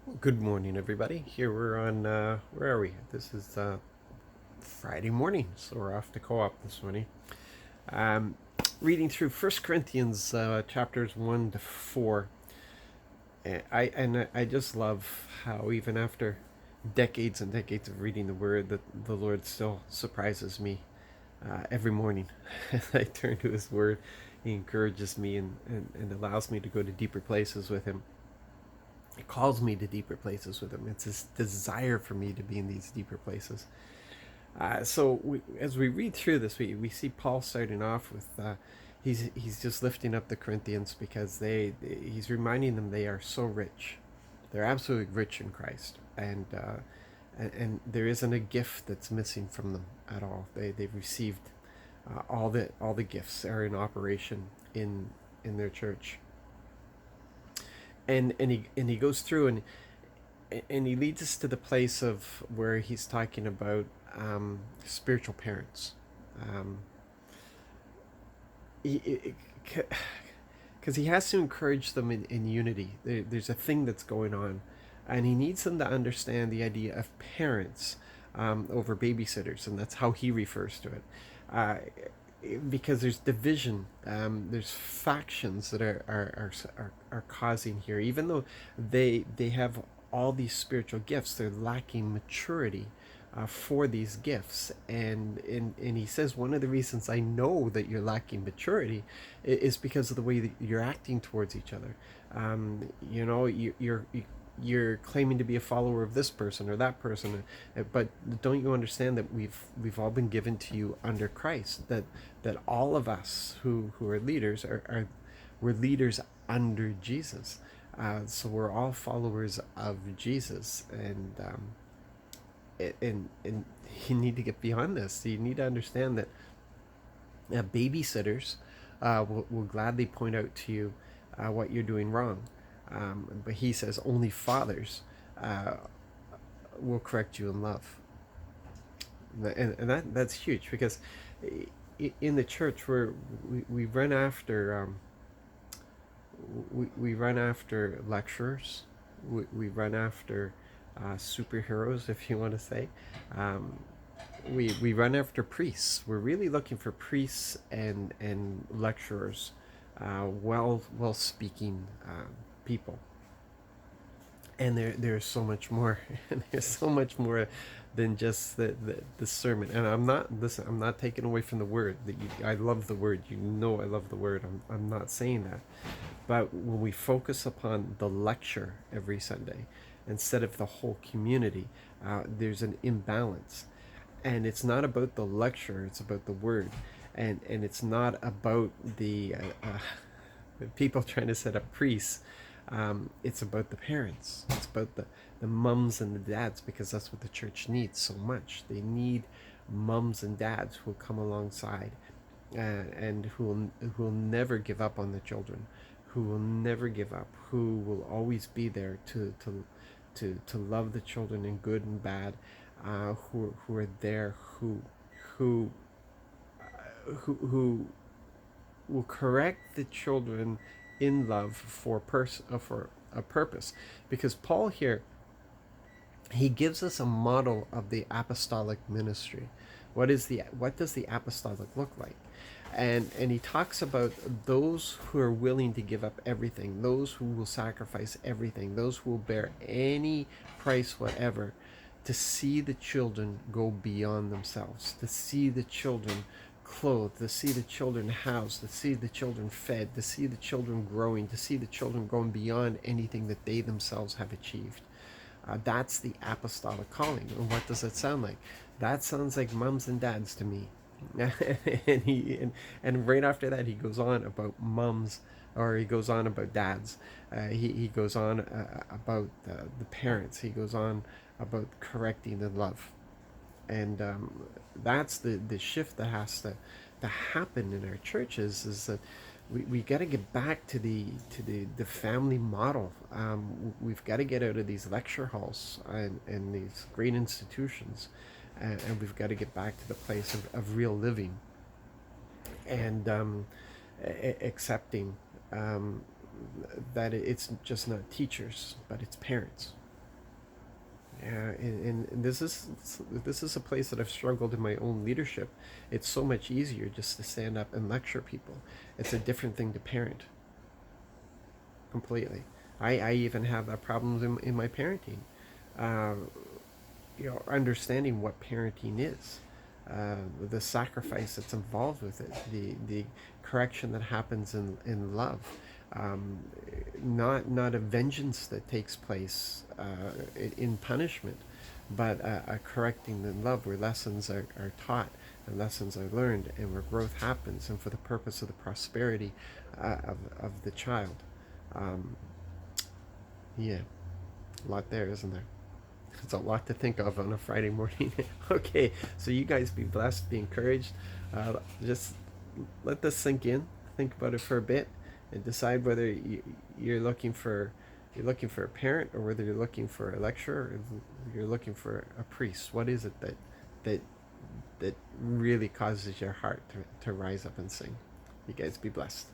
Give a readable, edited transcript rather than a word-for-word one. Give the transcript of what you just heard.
Well, good morning, everybody. Here we're on, where are we? This is Friday morning, so we're off to co-op this morning. Um, Reading through First Corinthians chapters 1 to 4. I just love how even after decades and decades of reading the Word, that the Lord still surprises me every morning. As I turn to His Word, He encourages me and allows me to go to deeper places with Him. It calls me to deeper places with Him. It's His desire for me to be in these deeper places. As we read through this, we see Paul starting off with he's just lifting up the Corinthians because he's reminding them they are so rich, they're absolutely rich in Christ, and there isn't a gift that's missing from them at all. They've received all the gifts are in operation in their church, and he goes through and he leads us to the place of where he's talking about spiritual parents. Um, because he has to encourage them in unity. There's a thing that's going on, and he needs them to understand the idea of parents over babysitters, and that's how he refers to it. Uh, because there's division, there's factions that are causing here. Even though they have all these spiritual gifts, they're lacking maturity for these gifts. And he says one of the reasons I know that you're lacking maturity is because of the way that you're acting towards each other. You're claiming to be a follower of this person or that person, but don't you understand that we've all been given to you under Christ? That all of us who are leaders are we're leaders under Jesus. So we're all followers of Jesus, and you need to get beyond this. You need to understand that babysitters will gladly point out to you what you're doing wrong. But he says only fathers uh, will correct you in love. And that's huge because in the church we run after we run after lecturers, we run after superheroes, if you want to say. Um, we run after priests. We're really looking for priests and lecturers, well speaking people. And there's so much more. There's so much more than just the sermon. And I'm not taking away from the word. I love the word. I love the word. I'm not saying that. But when we focus upon the lecture every Sunday instead of the whole community, there's an imbalance. And it's not about the lecture, it's about the word. And it's not about the people trying to set up priests. It's about the parents. It's about the mums and the dads, because that's what the church needs so much. They need mums and dads who will come alongside and who will never give up on the children, who will never give up, who will always be there to love the children in good and bad, who are there, who who will correct the children in love for a purpose. Because Paul here, he gives us a model of the apostolic ministry. What does the apostolic look like? And he talks about those who are willing to give up everything, those who will sacrifice everything, those who will bear any price whatever to see the children go beyond themselves, to see the children clothed, to see the children housed, to see the children fed, to see the children growing, to see the children going beyond anything that they themselves have achieved. That's the apostolic calling. And what does it sound like? That sounds like mums and dads to me. And right after that, he goes on about mums, or he goes on about dads. He goes on about the parents. He goes on about correcting the love, and that's the shift that has to happen in our churches. Is that we got to get back to the family model. We've got to get out of these lecture halls and these great institutions, and we've got to get back to the place of real living and accepting um, that it's just not teachers, but it's parents. And this is a place that I've struggled in my own leadership. It's so much easier just to stand up and lecture people. It's a different thing to parent completely. I even have that problems in my parenting. Uh, Understanding what parenting is, the sacrifice that's involved with it, the correction that happens in love, um, not a vengeance that takes place in punishment, but a correcting in love where lessons are taught and lessons are learned and where growth happens and for the purpose of the prosperity of the child. Um, yeah, a lot there, isn't there? It's a lot to think of on a Friday morning. Okay, so you guys be blessed, be encouraged. Just let this sink in. Think about it for a bit, and decide whether you're looking for a parent, or whether you're looking for a lecturer, or you're looking for a priest. What is it that that really causes your heart to rise up and sing? You guys be blessed.